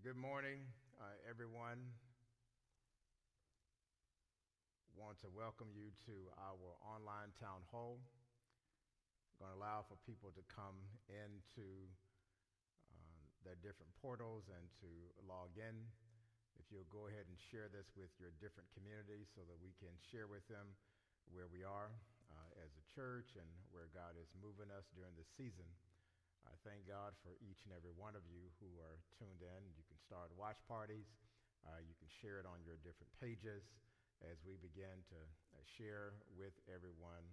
Good morning, everyone. Want to welcome you to our online town hall. Going to allow for people to come into their different portals and to log in. If you'll go ahead and share this with your different communities so that we can share with them where we are as a church and where God is moving us during this season. I thank God for each and every one of you who are tuned in. You can start watch parties. You can share it on your different pages as we begin to share with everyone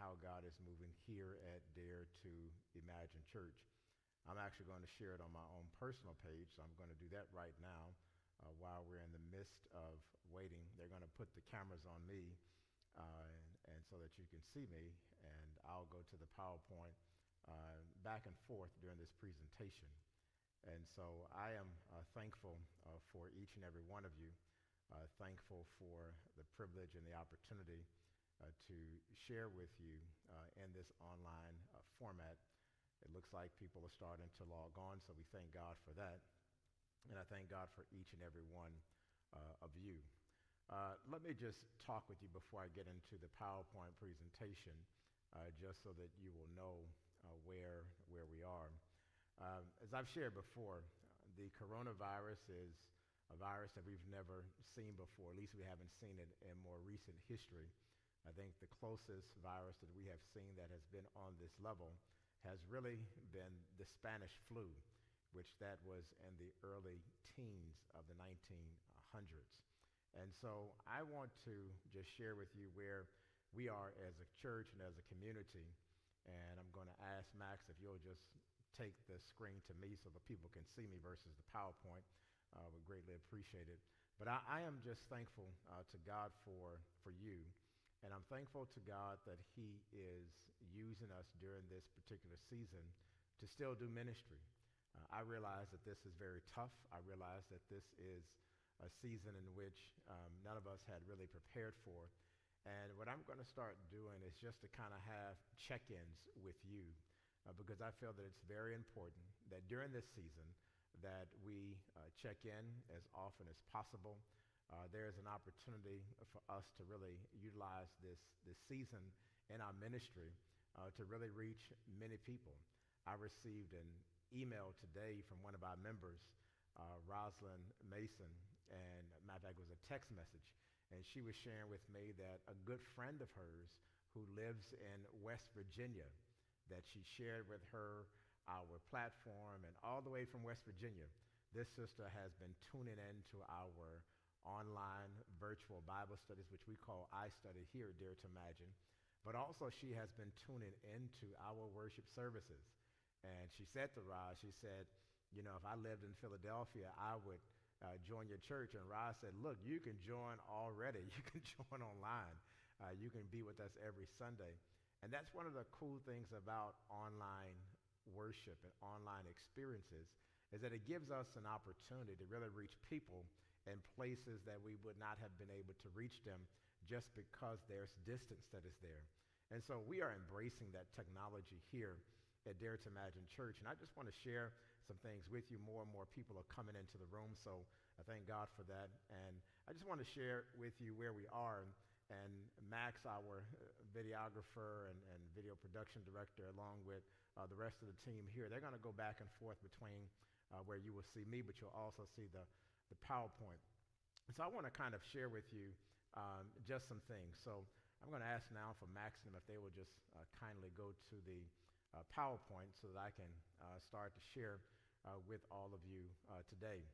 how God is moving here at Dare to Imagine Church. I'm actually going to share it on my own personal page, so I'm going to do that right now while we're in the midst of waiting. They're going to put the cameras on me and so that you can see me, and I'll go to the PowerPoint back and forth during this presentation. And so I am thankful for each and every one of you, thankful for the privilege and the opportunity to share with you in this online format. It looks like people are starting to log on, so we thank God for that. And I thank God for each and every one of you. Let me just talk with you before I get into the PowerPoint presentation, just so that you will know where we are. As I've shared before, the coronavirus is a virus that we've never seen before. At least we haven't seen it in more recent history. I think the closest virus that we have seen that has been on this level has really been the Spanish flu, which that was in the early teens of the 1900s. And so I want to just share with you where we are as a church and as a community. And I'm going to ask Max if you'll just take the screen to me so that people can see me versus the PowerPoint. Would greatly appreciate it. But I am just thankful to God for you. And I'm thankful to God that he is using us during this particular season to still do ministry. I realize that this is very tough. I realize that this is a season in which none of us had really prepared for. And what I'm going to start doing is just to kind of have check-ins with you because I feel that it's very important that during this season that we check in as often as possible. There is an opportunity for us to really utilize this season in our ministry to really reach many people. I received an email today from one of our members, Rosalind Mason, and matter of fact, it was a text message. And she was sharing with me that a good friend of hers who lives in West Virginia, that she shared with her our platform, and all the way from West Virginia, this sister has been tuning in to our online virtual Bible studies, which we call iStudy here at Dare to Imagine. But also she has been tuning into our worship services. And she said to Roz, she said, you know, if I lived in Philadelphia, I would join your church. And Roz said, look, you can join already. You can join online. You can be with us every Sunday. And that's one of the cool things about online worship and online experiences is that it gives us an opportunity to really reach people in places that we would not have been able to reach them just because there's distance that is there. And so we are embracing that technology here at Dare to Imagine Church. And I just want to share some things with you. More and more people are coming into the room, so I thank God for that. And I just want to share with you where we are. And Max, our videographer and video production director, along with the rest of the team here, they're going to go back and forth between where you will see me, but you'll also see the PowerPoint. And so I want to kind of share with you just some things. So I'm going to ask now for Max and them if they will just kindly go to the PowerPoint so that I can start to share with all of you today.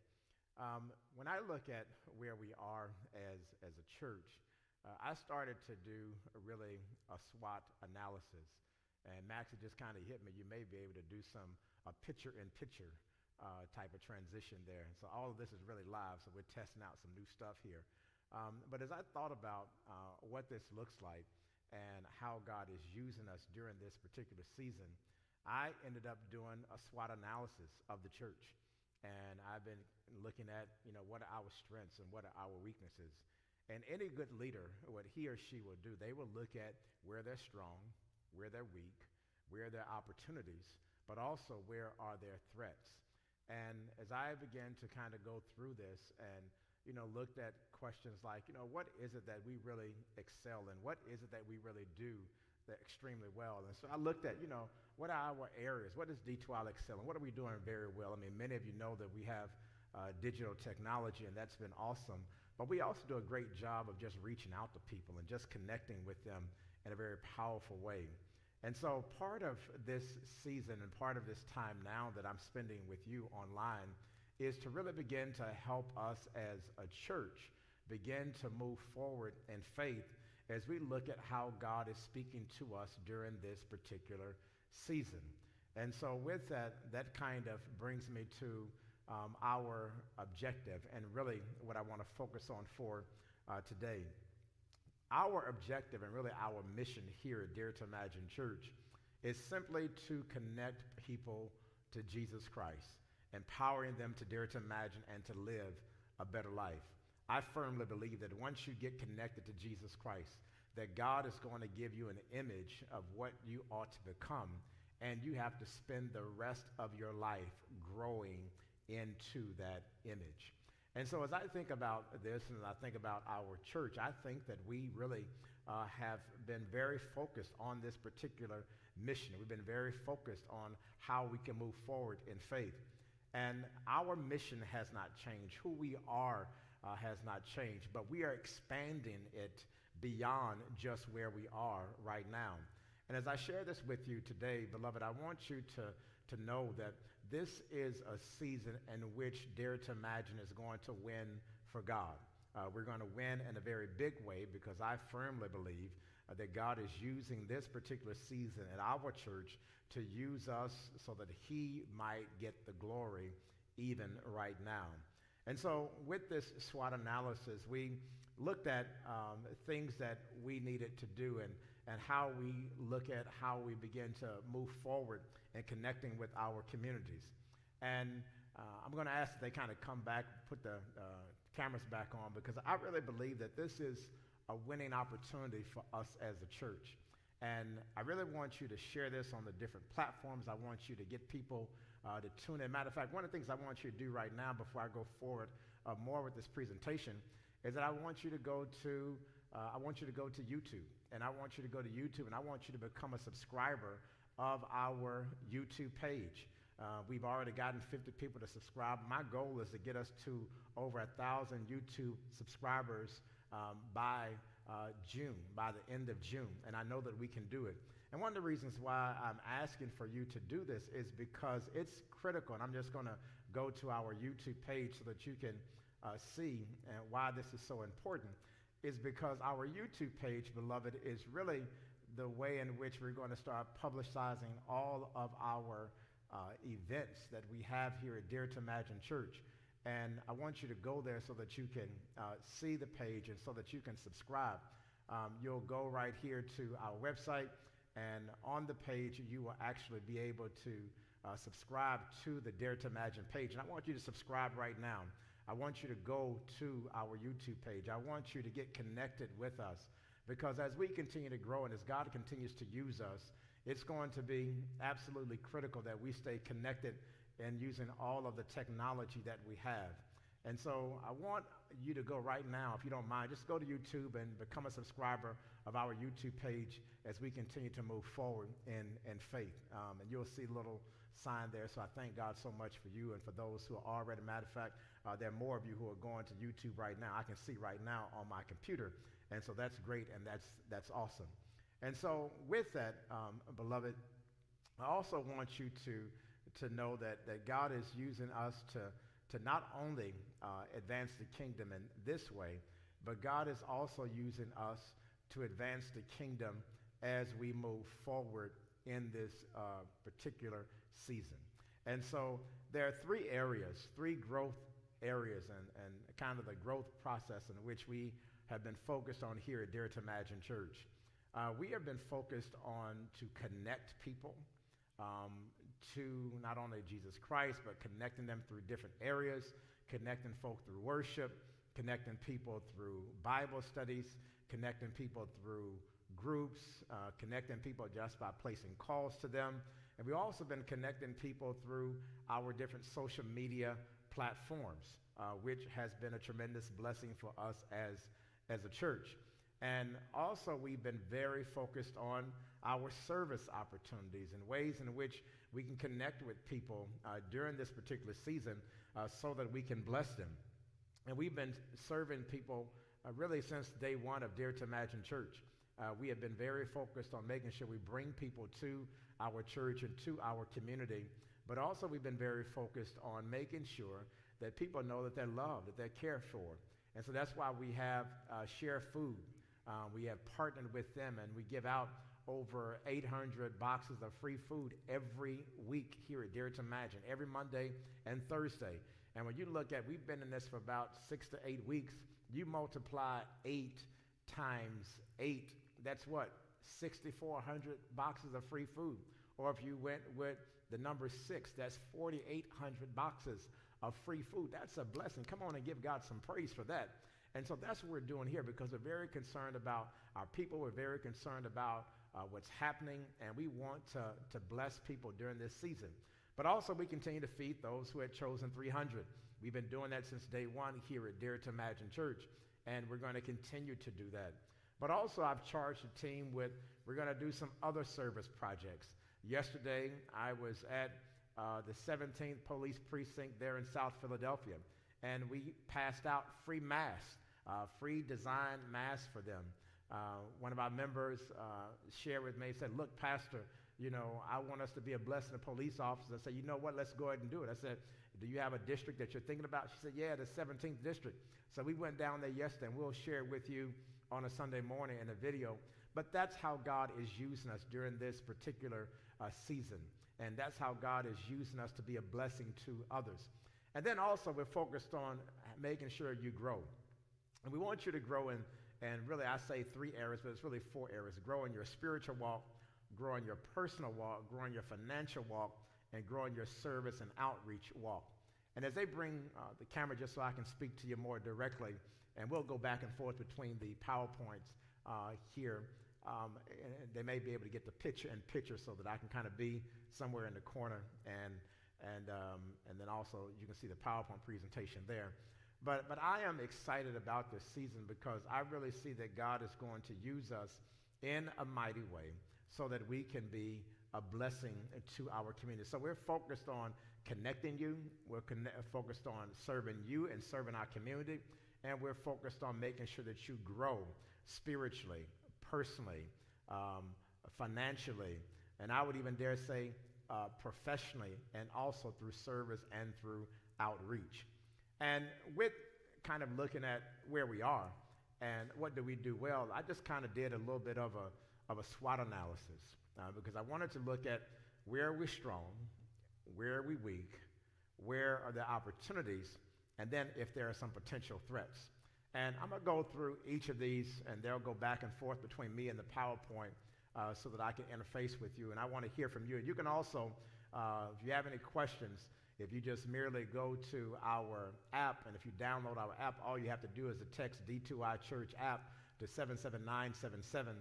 When I look at where we are as a church, I started to do really a SWOT analysis. And Max had just kind of hit me. You may be able to do some picture-in-picture type of transition there. And so all of this is really live, so we're testing out some new stuff here. But as I thought about what this looks like and how God is using us during this particular season, I ended up doing a SWOT analysis of the church. And I've been looking at, what are our strengths and what are our weaknesses. And any good leader, what he or she will do, they will look at where they're strong, where they're weak, where there are opportunities, but also where are their threats. And as I began to kind of go through this and, looked at questions like, what is it that we really excel in? What is it that we really do that extremely well? And so I looked at, what are our areas? What does D2i excel in? What are we doing very well? I mean, many of you know that we have digital technology, and that's been awesome. But we also do a great job of just reaching out to people and just connecting with them in a very powerful way. And so part of this season and part of this time now that I'm spending with you online is to really begin to help us as a church begin to move forward in faith as we look at how God is speaking to us during this particular season. And so with that, that kind of brings me to our objective and really what I want to focus on for today. Our objective and really our mission here at Dare to Imagine Church is simply to connect people to Jesus Christ, empowering them to dare to imagine and to live a better life. I firmly believe that once you get connected to Jesus Christ, that God is going to give you an image of what you ought to become, and you have to spend the rest of your life growing into that image. And so as I think about this and I think about our church, I think that we really have been very focused on this particular mission. We've been very focused on how we can move forward in faith. And our mission has not changed. Who we are has not changed, but we are expanding it beyond just where we are right now. And as I share this with you today, beloved, I want you to know that this is a season in which Dare to Imagine is going to win for God. We're going to win in a very big way because I firmly believe that God is using this particular season at our church to use us so that he might get the glory even right now. And so with this SWOT analysis, we looked at things that we needed to do and how we look at how we begin to move forward and connecting with our communities. And I'm going to ask that they kind of come back, put the cameras back on, because I really believe that this is a winning opportunity for us as a church. And I really want you to share this on the different platforms. I want you to get people to tune in. Matter of fact, one of the things I want you to do right now before I go forward more with this presentation is that I want you to go to YouTube. And I want you to go to YouTube, and I want you to become a subscriber of our YouTube page. We've already gotten 50 people to subscribe. My goal is to get us to over 1,000 YouTube subscribers by June, by the end of June, and I know that we can do it. And one of the reasons why I'm asking for you to do this is because it's critical, and I'm just going to go to our YouTube page so that you can see why this is so important, is because our YouTube page, beloved, is really the way in which we're going to start publicizing all of our events that we have here at Dare to Imagine Church. And I want you to go there so that you can see the page and so that you can subscribe. You'll go right here to our website, and on the page you will actually be able to subscribe to the Dare to Imagine page. And I want you to subscribe right now. I want you to go to our YouTube page. I want you to get connected with us, because as we continue to grow and as God continues to use us, it's going to be absolutely critical that we stay connected and using all of the technology that we have. And so I want you to go right now, if you don't mind, just go to YouTube and become a subscriber of our YouTube page as we continue to move forward in faith. And you'll see a little sign there. So I thank God so much for you and for those who are already. Matter of fact, there are more of you who are going to YouTube right now. I can see right now on my computer. And so that's great, and that's awesome. And so with that, beloved, I also want you to know that God is using us to not only advance the kingdom in this way, but God is also using us to advance the kingdom as we move forward in this particular season. And so there are three growth areas and kind of the growth process in which we have been focused on here at Dare to Imagine Church. We have been focused on to connect people to not only Jesus Christ, but connecting them through different areas, connecting folk through worship, connecting people through Bible studies, connecting people through groups, connecting people just by placing calls to them, And we've also been connecting people through our different social media platforms, which has been a tremendous blessing for us as a church. And also, we've been very focused on our service opportunities and ways in which we can connect with people during this particular season so that we can bless them. And we've been serving people really since day one of Dare to Imagine Church. We have been very focused on making sure we bring people to our church and to our community, but also we've been very focused on making sure that people know that they're loved, that they're cared for. And so that's why we have Share Food. We have partnered with them, and we give out over 800 boxes of free food every week here at Dare to Imagine, every Monday and Thursday. And when you look at, we've been in this for about 6 to 8 weeks, you multiply 8 times 8, that's what, 6,400 boxes of free food. Or if you went with the number 6, that's 4,800 boxes of free food. That's a blessing. Come on and give God some praise for that. And so that's what we're doing here, because we're very concerned about our people. We're very concerned about what's happening, and we want to bless people during this season. But also we continue to feed those who had chosen 300. We've been doing that since day one here at Dare to Imagine Church, and we're going to continue to do that. But also I've charged the team with, we're going to do some other service projects. Yesterday I was at the 17th Police Precinct there in South Philadelphia, and we passed out free masks, free design masks for them. One of our members shared with me, said, look, Pastor, you know, I want us to be a blessing to police officers. I said, you know what, let's go ahead and do it. I said, do you have a district that you're thinking about? She said, yeah, the 17th district. So we went down there yesterday, and we'll share it with you on a Sunday morning in a video. But that's how God is using us during this particular season. And that's how God is using us to be a blessing to others. And then also we're focused on making sure you grow. And we want you to grow in, and really I say 3 areas, but it's really 4 areas. Grow in your spiritual walk, grow in your personal walk, grow in your financial walk, and grow in your service and outreach walk. And as they bring the camera, just so I can speak to you more directly, and we'll go back and forth between the PowerPoints here. And they may be able to get the picture in picture so that I can kind of be somewhere in the corner, and then also you can see the PowerPoint presentation there. But I am excited about this season because I really see that God is going to use us in a mighty way so that we can be a blessing to our community. So we're focused on connecting you. We're focused on serving you and serving our community. And we're focused on making sure that you grow spiritually, personally, financially, and I would even dare say professionally, and also through service and through outreach. And with kind of looking at where we are and what do we do well, I just kind of did a little bit of a SWOT analysis because I wanted to look at where we're strong, where are we weak, where are the opportunities, and then if there are some potential threats. And I'm going to go through each of these, and they'll go back and forth between me and the PowerPoint so that I can interface with you. And I want to hear from you. And you can also, if you have any questions, if you just merely go to our app, and if you download our app, all you have to do is to text D2i Church app to 77977,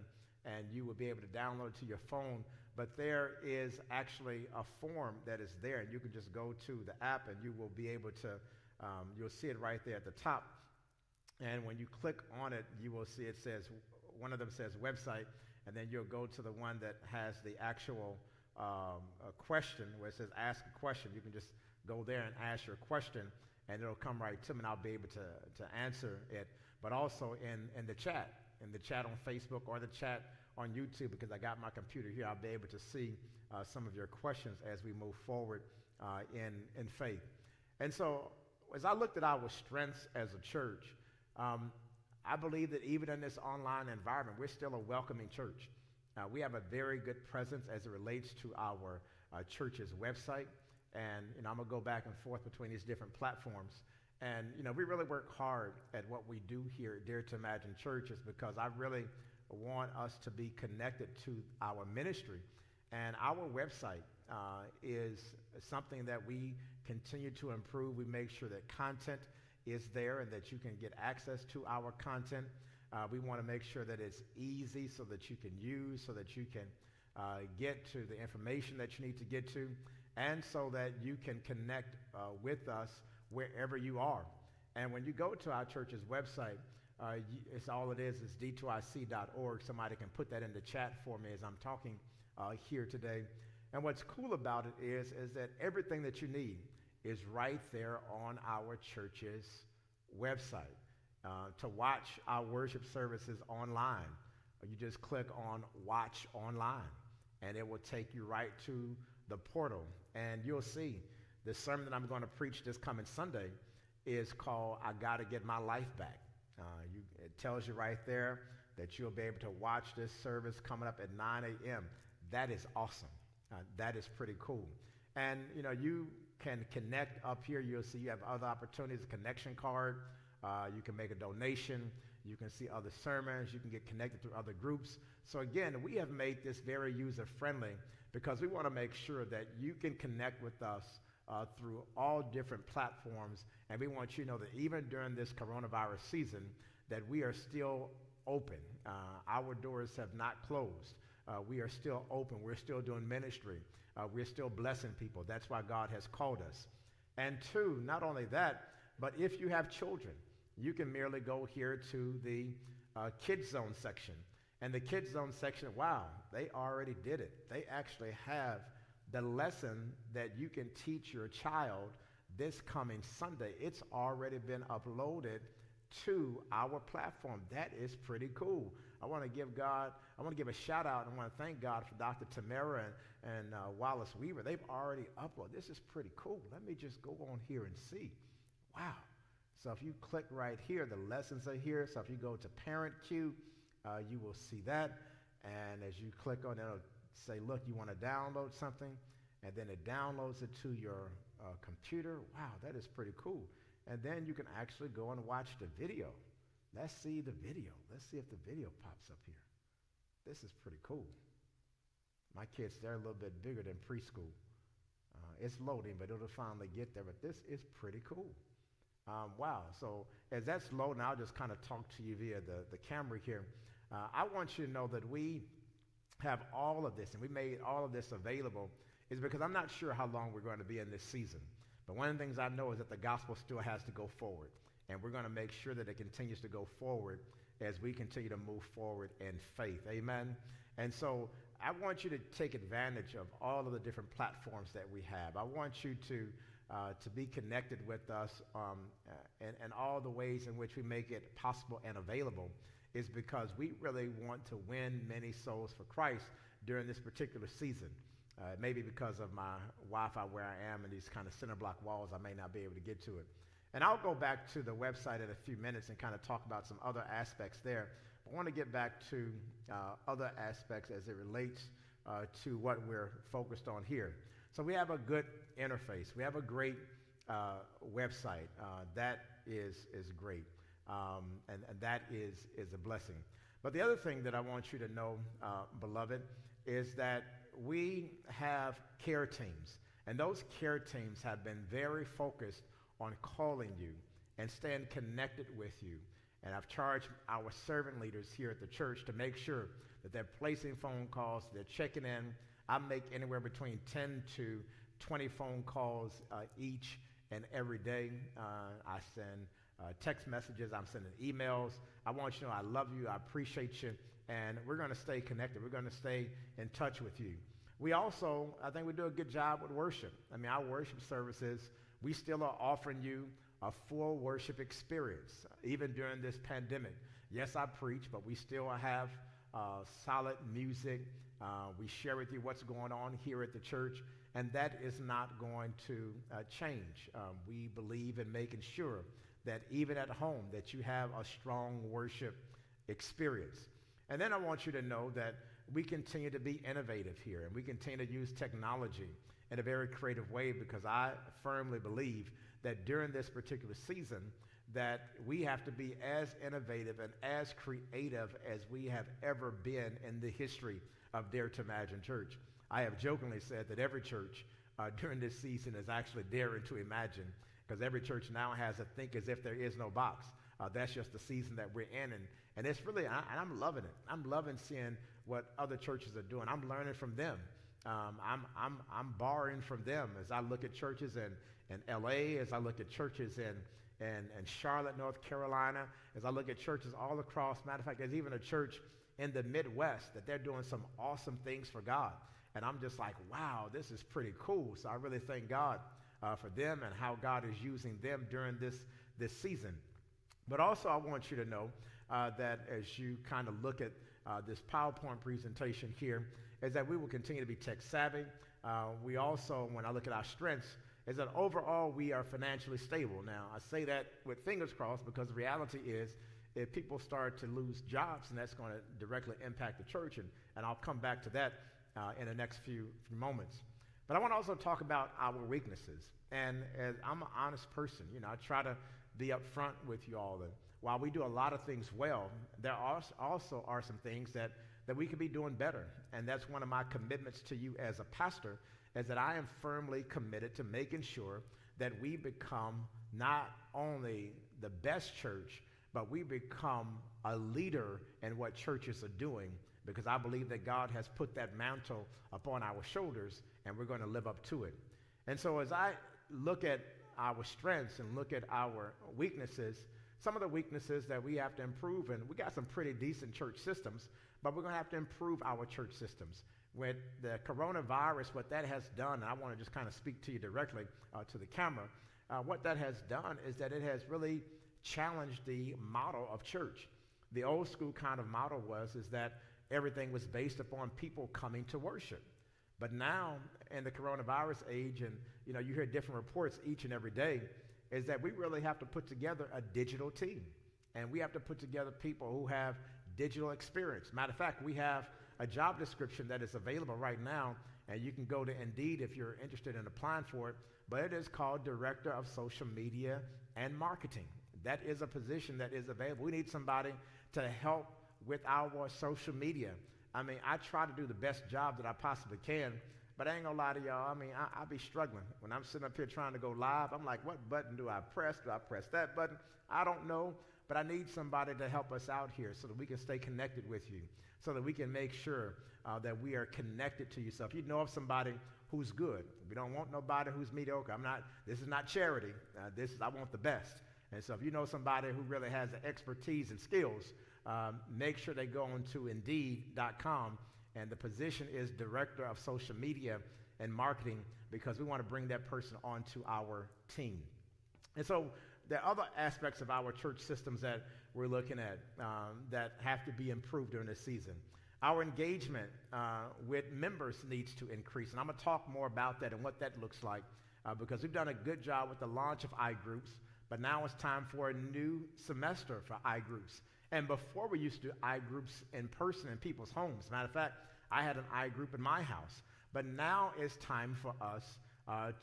and you will be able to download it to your phone. But there is actually a form that is there, and you can just go to the app, and you will be able to, you'll see it right there at the top. And when you click on it, you will see it says, one of them says website, and then you'll go to the one that has the actual question, where it says ask a question. You can just go there and ask your question, and it'll come right to me, and I'll be able to answer it. But also in the chat on Facebook or the chat on YouTube, because I got my computer here, I'll be able to see some of your questions as we move forward in faith. And so as I looked at our strengths as a church, I believe that even in this online environment, we're still a welcoming church. We have a very good presence as it relates to our church's website. And, I'm going to go back and forth between these different platforms. And, we really work hard at what we do here at Dare to Imagine Churches, because I really want us to be connected to our ministry. And our website is something that we continue to improve. We make sure that content is there and that you can get access to our content. We want to make sure that it's easy so that you can use, so that you can get to the information that you need to get to, and so that you can connect with us wherever you are. And when you go to our church's website, it's all it is D2ic.org. Somebody can put that in the chat for me as I'm talking here today. And what's cool about it is that everything that you need is right there on our church's website. To watch our worship services online, you just click on Watch Online, and it will take you right to the portal. And you'll see the sermon that I'm going to preach this coming Sunday is called I Gotta Get My Life Back. It tells you right there that you'll be able to watch this service coming up at 9 a.m. That is awesome. That is pretty cool. And, you can connect up here. You'll see you have other opportunities, a connection card. You can make a donation. You can see other sermons. You can get connected through other groups. So again, we have made this very user-friendly because we want to make sure that you can connect with us through all different platforms. And we want you to know that even during this coronavirus season, that we are still open. Our doors have not closed. We are still open. We're still doing ministry. We're still blessing people. That's why God has called us. And two, not only that, but if you have children, you can merely go here to the Kids Zone section. And the Kids Zone section, wow, they already did it. They actually have the lesson that you can teach your child this coming Sunday. It's already been uploaded to our platform. That is pretty cool. I want to give a shout out, and I want to thank God for Dr. Tamara and Wallace Weaver. They've already uploaded. This is pretty cool. Let me just go on here and see. Wow. So if you click right here, the lessons are here. So if you go to Parent Q, you will see that. And as you click on it, it'll say, look, you want to download something, and then it downloads it to your computer. Wow, that is pretty cool. And then you can actually go and watch the video. Let's see the video. Let's see if the video pops up here. This is pretty cool. My kids, they're a little bit bigger than preschool. It's loading, but it'll finally get there. But this is pretty cool. Wow. So as that's loading, I'll just kind of talk to you via the camera here. I want you to know that we have all of this, and we made all of this available, is because I'm not sure how long we're going to be in this season. But one of the things I know is that the gospel still has to go forward. And we're going to make sure that it continues to go forward as we continue to move forward in faith. Amen. And so I want you to take advantage of all of the different platforms that we have. I want you to be connected with us and all the ways in which we make it possible and available is because we really want to win many souls for Christ during this particular season. Maybe because of my Wi-Fi where I am and these kind of center block walls, I may not be able to get to it. And I'll go back to the website in a few minutes and kind of talk about some other aspects there. But I want to get back to other aspects as it relates to what we're focused on here. So we have a good interface. We have a great website. That is great. And that is a blessing. But the other thing that I want you to know, beloved, is that we have care teams. And those care teams have been very focused on calling you and staying connected with you. And I've charged our servant leaders here at the church to make sure that they're placing phone calls, they're checking in. I make anywhere between 10 to 20 phone calls each and every day. I send text messages, I'm sending emails. I want you to know I love you, I appreciate you, and we're going to stay connected. We're going to stay in touch with you. We also, I think we do a good job with worship. I mean, our worship services, we still are offering you a full worship experience, even during this pandemic. Yes, I preach, but we still have solid music. We share with you what's going on here at the church, and that is not going to change. We believe in making sure that even at home that you have a strong worship experience. And then I want you to know that we continue to be innovative here, and we continue to use technology in a very creative way, because I firmly believe that during this particular season that we have to be as innovative and as creative as we have ever been in the history of Dare to Imagine Church. I have jokingly said that every church during this season is actually daring to imagine, because every church now has a think as if there is no box. That's just the season that we're in, and it's really, and I'm loving it. I'm loving seeing what other churches are doing. I'm learning from them. I'm borrowing from them as I look at churches in LA, as I look at churches in Charlotte, North Carolina, as I look at churches all across. Matter of fact, there's even a church in the Midwest that they're doing some awesome things for God. And I'm just like, wow, this is pretty cool. So I really thank God for them and how God is using them during this season. But also I want you to know that as you kind of look at this PowerPoint presentation here, is that we will continue to be tech savvy. We also, when I look at our strengths, is that overall we are financially stable. Now, I say that with fingers crossed because the reality is if people start to lose jobs, and that's going to directly impact the church, and I'll come back to that in the next few moments. But I want to also talk about our weaknesses. And as I'm an honest person, I try to be upfront with you all. And while we do a lot of things well, there also are some things that we could be doing better. And that's one of my commitments to you as a pastor, is that I am firmly committed to making sure that we become not only the best church, but we become a leader in what churches are doing, because I believe that God has put that mantle upon our shoulders, and we're going to live up to it. And so as I look at our strengths and look at our weaknesses, some of the weaknesses that we have to improve, and we got some pretty decent church systems, but we're going to have to improve our church systems. With the coronavirus, what that has done, and I want to just kind of speak to you directly to the camera, what that has done is that it has really challenged the model of church. The old school kind of model is that everything was based upon people coming to worship. But now, in the coronavirus age, and you hear different reports each and every day, is that we really have to put together a digital team. And we have to put together people who have digital experience. Matter of fact, we have a job description that is available right now, and you can go to Indeed if you're interested in applying for it, but it is called Director of Social Media and Marketing. That is a position that is available. We need somebody to help with our social media. I mean, I try to do the best job that I possibly can, but I ain't gonna lie to y'all. I mean, I be struggling. When I'm sitting up here trying to go live, I'm like, what button do I press? Do I press that button? I don't know, but I need somebody to help us out here so that we can stay connected with you, so that we can make sure that we are connected to you. So if you know of somebody who's good, we don't want nobody who's mediocre. This is not charity. I want the best. And so if you know somebody who really has the expertise and skills, make sure they go on to Indeed.com, and the position is Director of Social Media and Marketing, because we want to bring that person onto our team. And so there are other aspects of our church systems that we're looking at that have to be improved during this season. Our engagement with members needs to increase, and I'm going to talk more about that and what that looks like, because we've done a good job with the launch of iGroups, but now it's time for a new semester for iGroups. And before, we used to do iGroups in person in people's homes. Matter of fact, I had an iGroup in my house. But now it's time for us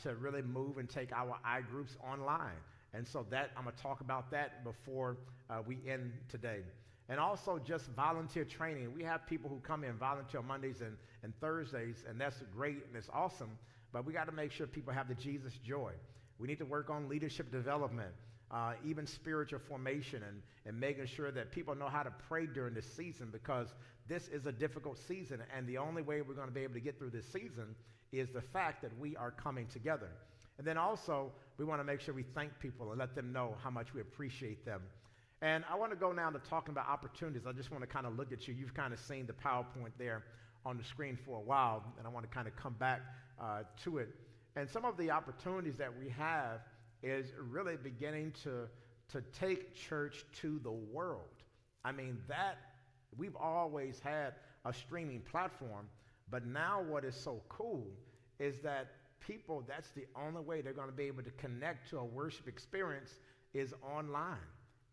to really move and take our iGroups online. And so I'm going to talk about that before we end today. And also just volunteer training. We have people who come in volunteer on Mondays and Thursdays, and that's great and it's awesome. But we got to make sure people have the Jesus joy. We need to work on leadership development, even spiritual formation, and making sure that people know how to pray during this season, because this is a difficult season, and the only way we're going to be able to get through this season is the fact that we are coming together. And then also, we want to make sure we thank people and let them know how much we appreciate them. And I want to go now to talking about opportunities. I just want to kind of look at you. You've kind of seen the PowerPoint there on the screen for a while, and I want to kind of come back to it. And some of the opportunities that we have is really beginning to take church to the world. I mean, that we've always had a streaming platform, but now what is so cool is that people, that's the only way they're going to be able to connect to a worship experience is online.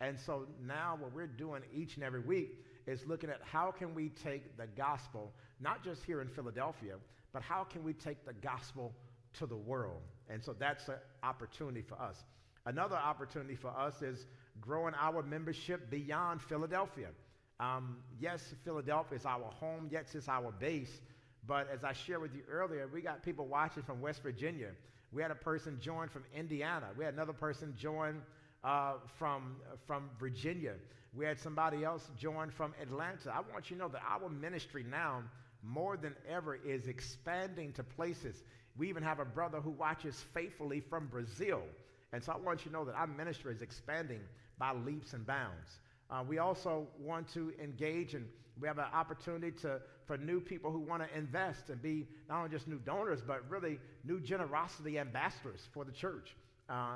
And so now what we're doing each and every week is looking at how can we take the gospel, not just here in Philadelphia, but how can we take the gospel to the world. And so that's an opportunity for us. Another opportunity for us is growing our membership beyond Philadelphia. Yes, Philadelphia is our home. Yes, it's our base. But as I shared with you earlier, we got people watching from West Virginia. We had a person join from Indiana. We had another person join from Virginia. We had somebody else join from Atlanta. I want you to know that our ministry now, more than ever, is expanding to places. We even have a brother who watches faithfully from Brazil. And so I want you to know that our ministry is expanding by leaps and bounds. We also want to engage, and we have an opportunity for new people who want to invest and be not only just new donors, but really new generosity ambassadors for the church.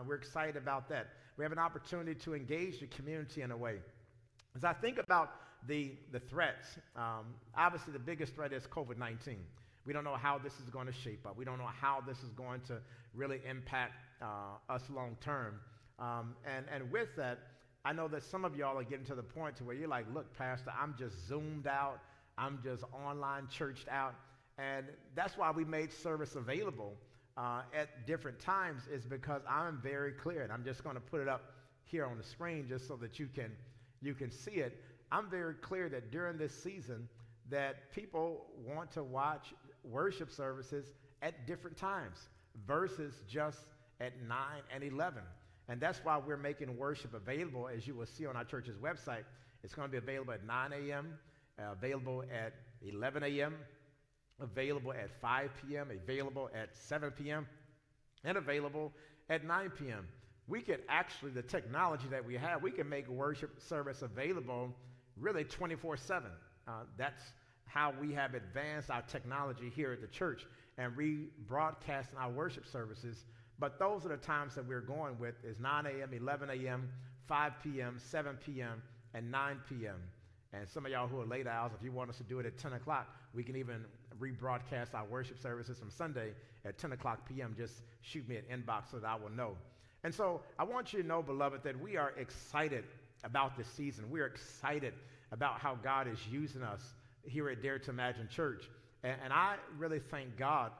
We're excited about that. We have an opportunity to engage the community in a way. As I think about the threats, obviously the biggest threat is COVID-19. We don't know how this is going to shape up. We don't know how this is going to really impact us long term. And with that, I know that some of y'all are getting to the point to where you're like, look, Pastor, I'm just zoomed out. I'm just online churched out. And that's why we made service available at different times, is because I'm very clear. And I'm just going to put it up here on the screen just so that you can see it. I'm very clear that during this season that people want to watch worship services at different times versus just at 9 and 11. And that's why we're making worship available, as you will see on our church's website. It's going to be available at 9 a.m., available at 11 a.m., available at 5 p.m., available at 7 p.m., and available at 9 p.m. We could actually, the technology that we have, we can make worship service available really 24/7. That's how we have advanced our technology here at the church and rebroadcasting our worship services. But those are the times that we're going with is 9 a.m., 11 a.m., 5 p.m., 7 p.m., and 9 p.m. And some of y'all who are late hours, if you want us to do it at 10 o'clock, we can even rebroadcast our worship services from Sunday at 10 o'clock p.m. Just shoot me an inbox so that I will know. And so I want you to know, beloved, that we are excited about this season. We are excited about how God is using us here at Dare to Imagine Church. And I really thank God,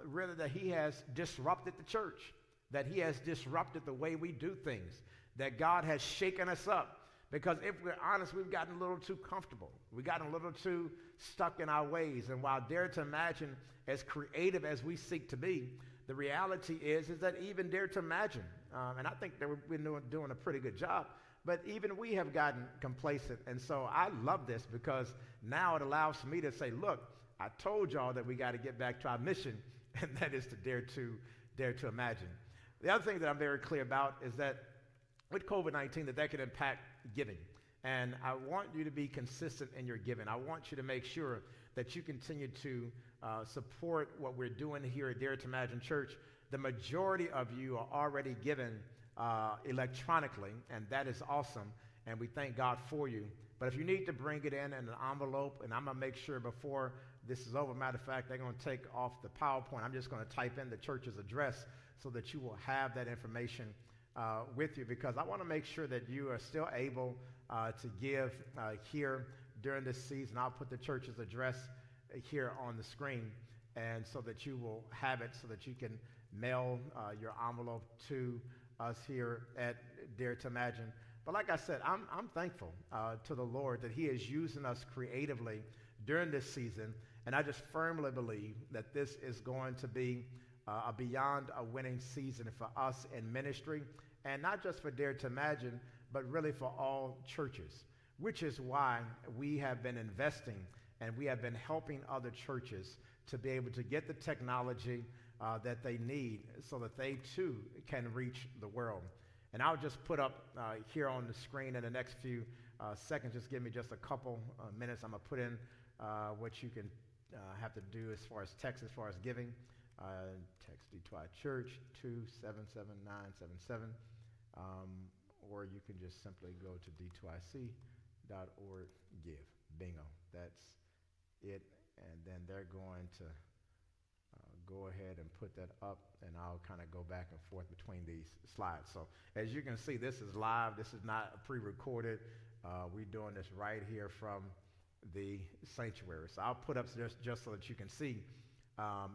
really, that he has disrupted the church, that he has disrupted the way we do things, that God has shaken us up. Because if we're honest, we've gotten a little too comfortable. We've gotten a little too stuck in our ways. And while Dare to Imagine, as creative as we seek to be, the reality is that even Dare to Imagine, and I think that we're doing a pretty good job, but even we have gotten complacent. And so I love this because now it allows me to say, look, I told y'all that we got to get back to our mission, and that is to dare to imagine. The other thing that I'm very clear about is that with COVID-19, that can impact giving. And I want you to be consistent in your giving. I want you to make sure that you continue to support what we're doing here at Dare to Imagine Church. The majority of you are already given electronically, and that is awesome, and we thank God for you. But if you need to bring it in an envelope, and I'm going to make sure before this is over, matter of fact, they're going to take off the PowerPoint. I'm just going to type in the church's address so that you will have that information with you, because I want to make sure that you are still able to give here during this season. I'll put the church's address here on the screen, and so that you will have it so that you can mail your envelope to us here at Dare to Imagine. But like I said, I'm thankful to the Lord that he is using us creatively during this season, and I just firmly believe that this is going to be a beyond a winning season for us in ministry, and not just for Dare to Imagine, but really for all churches, which is why we have been investing and we have been helping other churches to be able to get the technology that they need so that they too can reach the world. And I'll just put up here on the screen in the next few seconds, just give me just a couple minutes. I'm going to put in what you can have to do as far as text, as far as giving. Text D2i Church 277977, or you can just simply go to d2ic.org give. Bingo, that's it. And then they're going to go ahead and put that up, and I'll kind of go back and forth between these slides. So as you can see, this is live. This is not pre-recorded. We're doing this right here from the sanctuary. So I'll put up just so that you can see.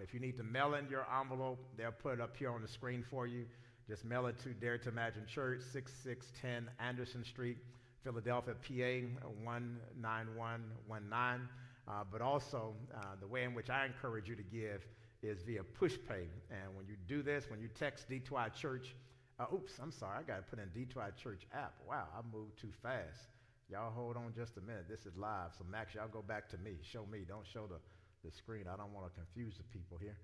If you need to mail in your envelope, they'll put it up here on the screen for you. Just mail it to Dare to Imagine Church, 6610 Anderson Street, Philadelphia, PA 19119. But also, the way in which I encourage you to give is via push pay. And when you do this, when you text D2i Church, oops, I'm sorry, I got to put in D2i Church app. Wow, I moved too fast. Y'all hold on just a minute. This is live. So Max, y'all go back to me. Show me. Don't show the screen. I don't want to confuse the people here.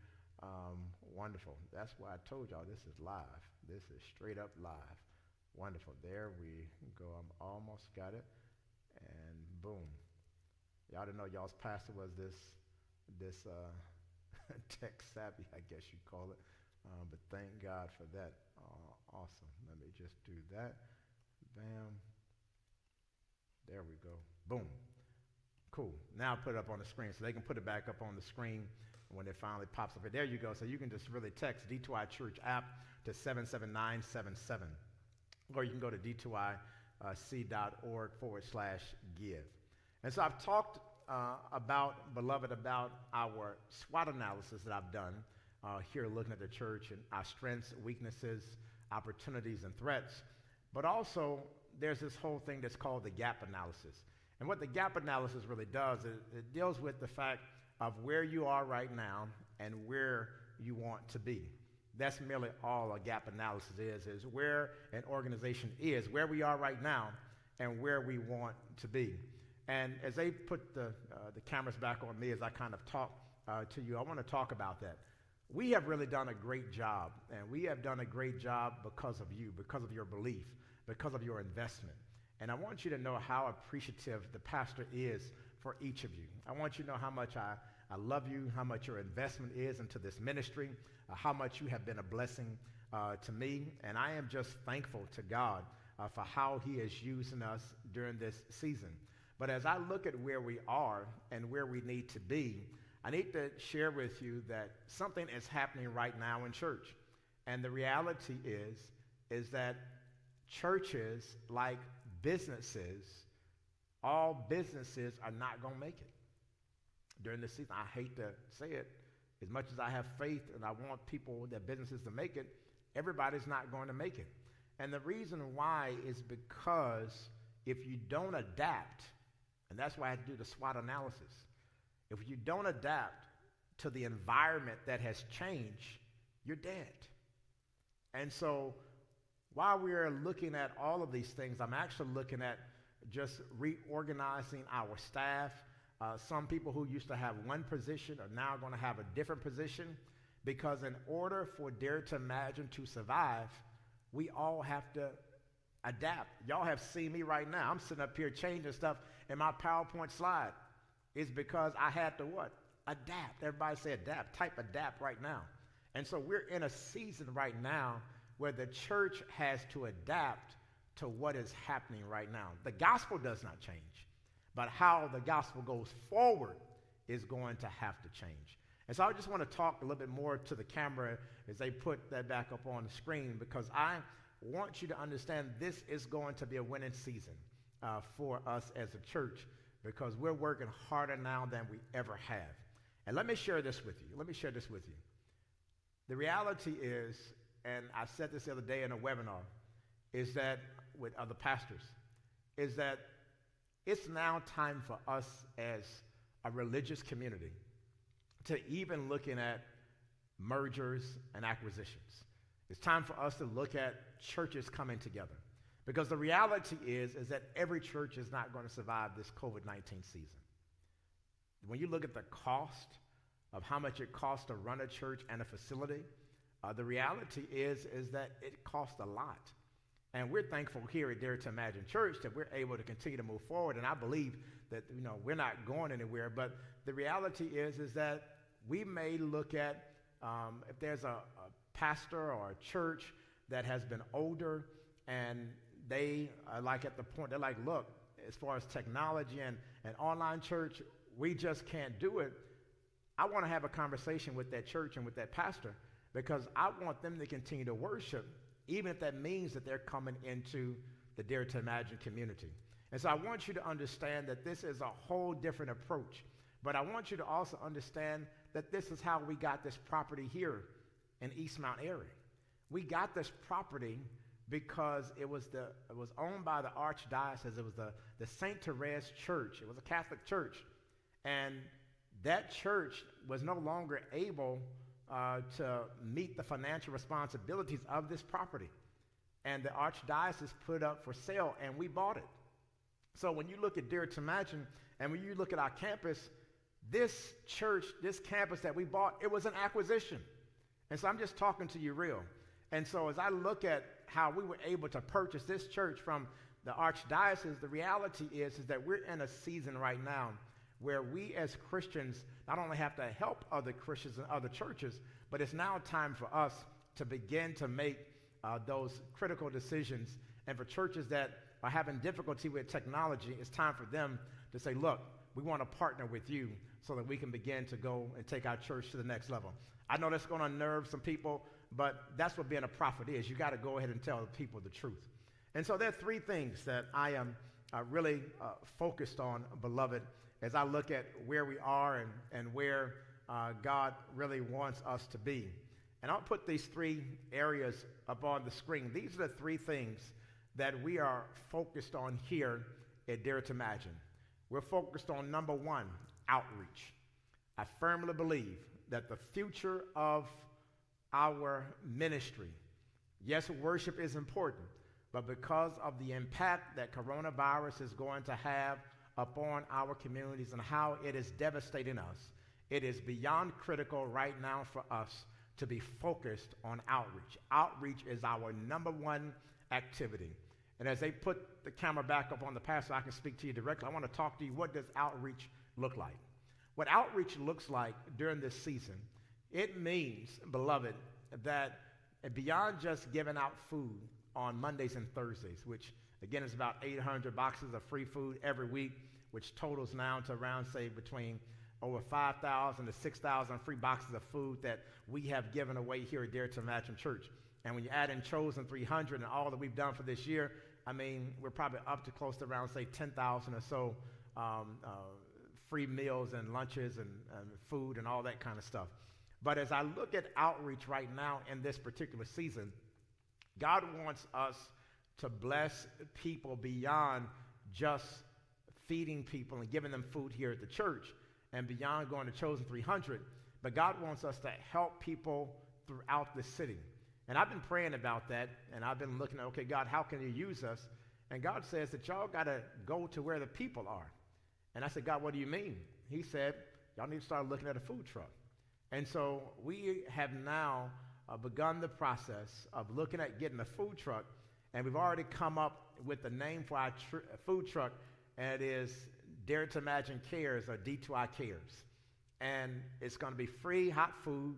Wonderful. That's why I told y'all this is live. This is straight up live. Wonderful. There we go. I'm almost got it. And boom. Y'all didn't know y'all's pastor was this tech savvy, I guess you'd call it. But thank God for that. Awesome. Let me just do that. Bam. There we go. Boom. Cool. Now put it up on the screen so they can put it back up on the screen when it finally pops up. There you go. So you can just really text D2i Church app to 77977. Or you can go to d2ic.org/give. And so I've talked beloved, about our SWOT analysis that I've done here looking at the church and our strengths, weaknesses, opportunities, and threats. But also, there's this whole thing that's called the gap analysis. And what the gap analysis really does is it deals with the fact of where you are right now and where you want to be. That's merely all a gap analysis is where an organization is, where we are right now, and where we want to be. And as they put the cameras back on me as I kind of talk to you, I want to talk about that. We have really done a great job, and we have done a great job because of you, because of your belief, because of your investment. And I want you to know how appreciative the pastor is for each of you. I want you to know how much I love you, how much your investment is into this ministry, how much you have been a blessing to me. And I am just thankful to God for how he is using us during this season. But as I look at where we are and where we need to be, I need to share with you that something is happening right now in church. And the reality is that churches, like businesses, all businesses are not going to make it during this season. I hate to say it. As much as I have faith and I want people, their businesses to make it, everybody's not going to make it. And the reason why is because if you don't adapt, and that's why I had to do the SWOT analysis, if you don't adapt to the environment that has changed, you're dead. And so while we're looking at all of these things, I'm actually looking at just reorganizing our staff. Some people who used to have one position are now going to have a different position, because in order for Dare to Imagine to survive, we all have to adapt. Y'all have seen me right now. I'm sitting up here changing stuff in my PowerPoint slide. It's because I had to what? Adapt. Everybody say adapt. Type adapt right now. And so we're in a season right now where the church has to adapt to what is happening right now. The gospel does not change, but how the gospel goes forward is going to have to change. And so I just want to talk a little bit more to the camera as they put that back up on the screen, because I want you to understand this is going to be a winning season for us as a church, because we're working harder now than we ever have. And let me share this with you. The reality is, and I said this the other day in a webinar, is that with other pastors, is that it's now time for us as a religious community to even looking at mergers and acquisitions. It's time for us to look at churches coming together. Because the reality is that every church is not going to survive this COVID-19 season. When you look at the cost of how much it costs to run a church and a facility, the reality is that it costs a lot. And we're thankful here at Dare to Imagine Church that we're able to continue to move forward. And I believe that we're not going anywhere. But the reality is that we may look at if there's a pastor or a church that has been older, and they are like at the point, they're like, look, as far as technology and online church, we just can't do it. I want to have a conversation with that church and with that pastor, because I want them to continue to worship, even if that means that they're coming into the Dare to Imagine community. And so I want you to understand that this is a whole different approach. But I want you to also understand that this is how we got this property here in East Mount area. We got this property because it was owned by the Archdiocese. It was the St. Therese Church. It was a Catholic church. And that church was no longer able to meet the financial responsibilities of this property. And the Archdiocese put it up for sale, and we bought it. So when you look at Dare to Imagine, and when you look at our campus, this church, this campus that we bought, it was an acquisition. And so I'm just talking to you real. And so as I look at how we were able to purchase this church from the archdiocese, the reality is that we're in a season right now where we as Christians not only have to help other Christians and other churches, but it's now time for us to begin to make those critical decisions. And for churches that are having difficulty with technology, it's time for them to say, look, we want to partner with you so that we can begin to go and take our church to the next level. I know that's going to unnerve some people, but that's what being a prophet is. You got to go ahead and tell the people the truth. And so there are three things that I am really focused on, beloved, as I look at where we are and where God really wants us to be. And I'll put these three areas up on the screen. These are the three things that we are focused on here at Dare to Imagine. We're focused on, number one, outreach. I firmly believe that the future of our ministry, yes, worship is important, but because of the impact that coronavirus is going to have upon our communities and how it is devastating us, it is beyond critical right now for us to be focused on outreach. Outreach is our number one activity. And as they put the camera back up on the pastor, I can speak to you directly. I want to talk to you. What does outreach look like? What outreach looks like during this season, it means, beloved, that beyond just giving out food on Mondays and Thursdays, which again is about 800 boxes of free food every week, which totals now to around, say, between over 5,000 to 6,000 free boxes of food that we have given away here at Dare to Imagine Church. And when you add in Chosen 300 and all that we've done for this year, I mean, we're probably up to close to around, say, 10,000 or so free meals and lunches and food and all that kind of stuff. But as I look at outreach right now in this particular season, God wants us to bless people beyond just feeding people and giving them food here at the church and beyond going to Chosen 300. But God wants us to help people throughout the city. And I've been praying about that, and I've been looking at, okay, God, how can you use us? And God says that y'all got to go to where the people are. And I said, God, what do you mean? He said, y'all need to start looking at a food truck. And so we have now begun the process of looking at getting a food truck, and we've already come up with the name for our food truck, and it is Dare to Imagine Cares, or D2i Cares. And it's going to be free hot food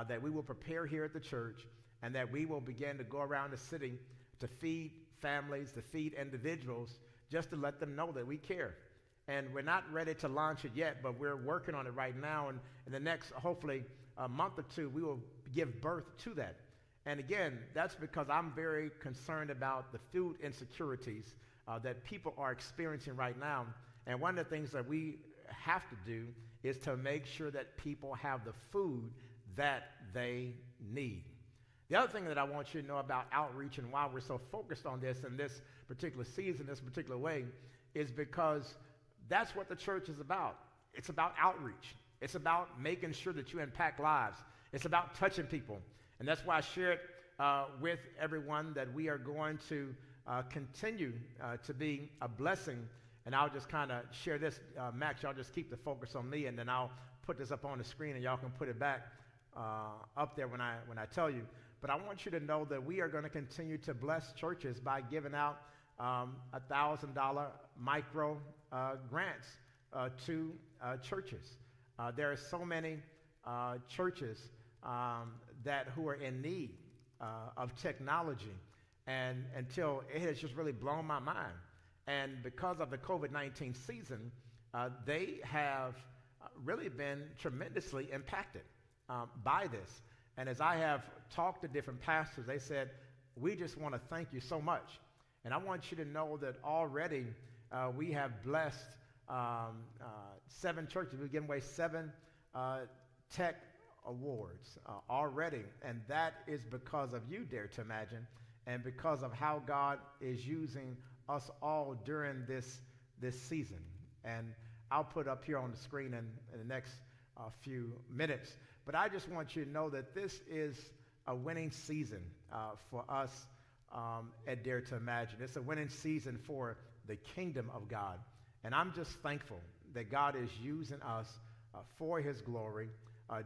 that we will prepare here at the church, and that we will begin to go around the city to feed families, to feed individuals, just to let them know that we care. And we're not ready to launch it yet, but we're working on it right now. And in the next, hopefully, a month or two, we will give birth to that. And again, that's because I'm very concerned about the food insecurities that people are experiencing right now. And one of the things that we have to do is to make sure that people have the food that they need. The other thing that I want you to know about outreach and why we're so focused on this in this particular season, this particular way, is because that's what the church is about. It's about outreach. It's about making sure that you impact lives. It's about touching people. And that's why I shared with everyone that we are going to continue to be a blessing. And I'll just kind of share this. Max, y'all just keep the focus on me, and then I'll put this up on the screen, and y'all can put it back up there when I tell you. But I want you to know that we are going to continue to bless churches by giving out $1,000 micro grants to churches. There are so many churches who are in need of technology, and until it has just really blown my mind. And because of the COVID-19 season, they have really been tremendously impacted by this. And as I have talked to different pastors, they said, we just want to thank you so much. And I want you to know that already we have blessed 7 churches. We've given away 7 tech awards already. And that is because of you, Dare to Imagine, and because of how God is using us all during this season. And I'll put up here on the screen in the next few minutes. But I just want you to know that this is a winning season for us at Dare to Imagine. It's a winning season for the kingdom of God. And I'm just thankful that God is using us for his glory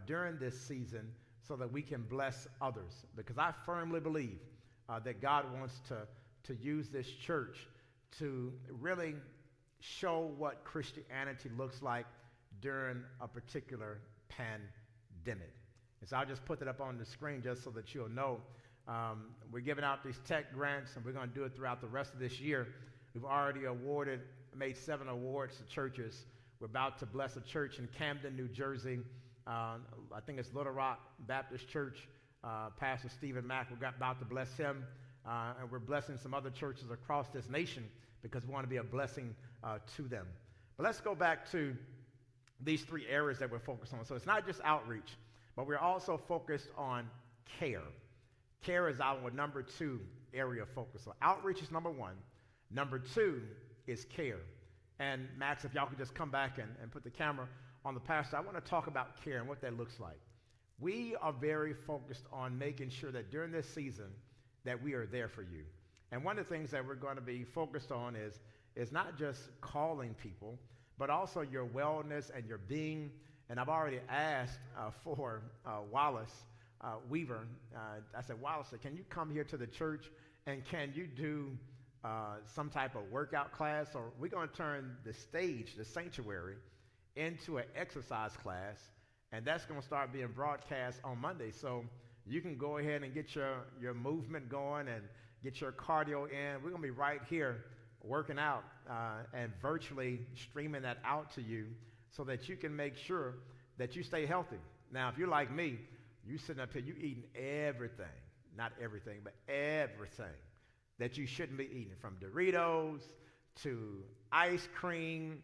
during this season so that we can bless others. Because I firmly believe that God wants to use this church to really show what Christianity looks like during a particular pandemic. And so I'll just put that up on the screen just so that you'll know. We're giving out these tech grants, and we're going to do it throughout the rest of this year. We've already made 7 awards to churches. We're about to bless a church in Camden, New Jersey. I think it's Little Rock Baptist Church. Pastor Stephen Mack, we're about to bless him. And we're blessing some other churches across this nation because we want to be a blessing to them. But let's go back to these 3 areas that we're focused on. So it's not just outreach, but we're also focused on care. Care is our number 2 area of focus. So outreach is number 1. Number 2 is care. And Max, if y'all could just come back and put the camera on the pastor, I want to talk about care and what that looks like. We are very focused on making sure that during this season that we are there for you. And one of the things that we're going to be focused on is not just calling people, but also your wellness and your being. And I've already asked for Wallace Weaver. I said, Wallace, can you come here to the church and can you do some type of workout class? Or we're going to turn the stage, the sanctuary, into an exercise class, and that's going to start being broadcast on Monday. So you can go ahead and get your movement going and get your cardio in. We're going to be right here working out and virtually streaming that out to you so that you can make sure that you stay healthy. Now, if you're like me, you sitting up here, you eating everything, not everything, but everything that you shouldn't be eating, from Doritos to ice cream,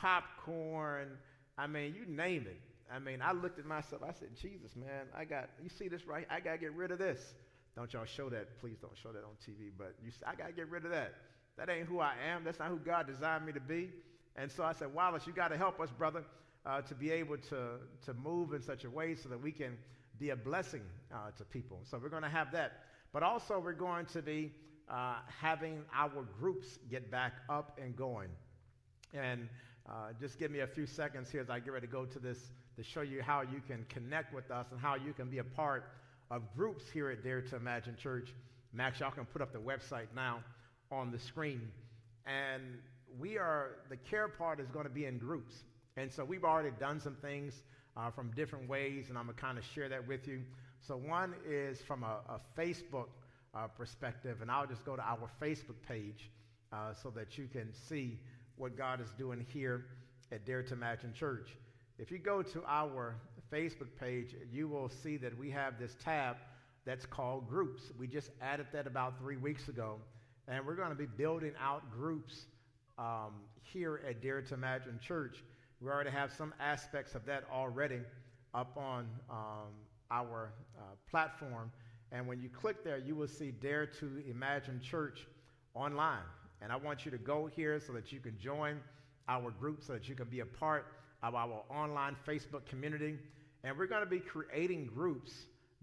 popcorn. I mean, you name it. I mean, I looked at myself. I said, Jesus, man, you see this right? I got to get rid of this. Don't y'all show that. Please don't show that on TV. But I got to get rid of that. That ain't who I am. That's not who God designed me to be. And so I said, Wallace, you got to help us, brother, to be able to move in such a way so that we can be a blessing to people. So we're going to have that. But also we're going to be having our groups get back up and going. And just give me a few seconds here as I get ready to go to this to show you how you can connect with us and how you can be a part of groups here at Dare to Imagine Church. Max, y'all can put up the website now on the screen. And the care part is going to be in groups. And so we've already done some things from different ways, and I'm going to kind of share that with you. So one is from a Facebook perspective, and I'll just go to our Facebook page so that you can see what God is doing here at Dare to Imagine Church. If you go to our Facebook page, you will see that we have this tab that's called Groups. We just added that about 3 weeks ago, and we're going to be building out groups here at Dare to Imagine Church. We already have some aspects of that already up on our platform, and when you click there, you will see Dare to Imagine Church online. And I want you to go here so that you can join our group, so that you can be a part of our online Facebook community. And we're going to be creating groups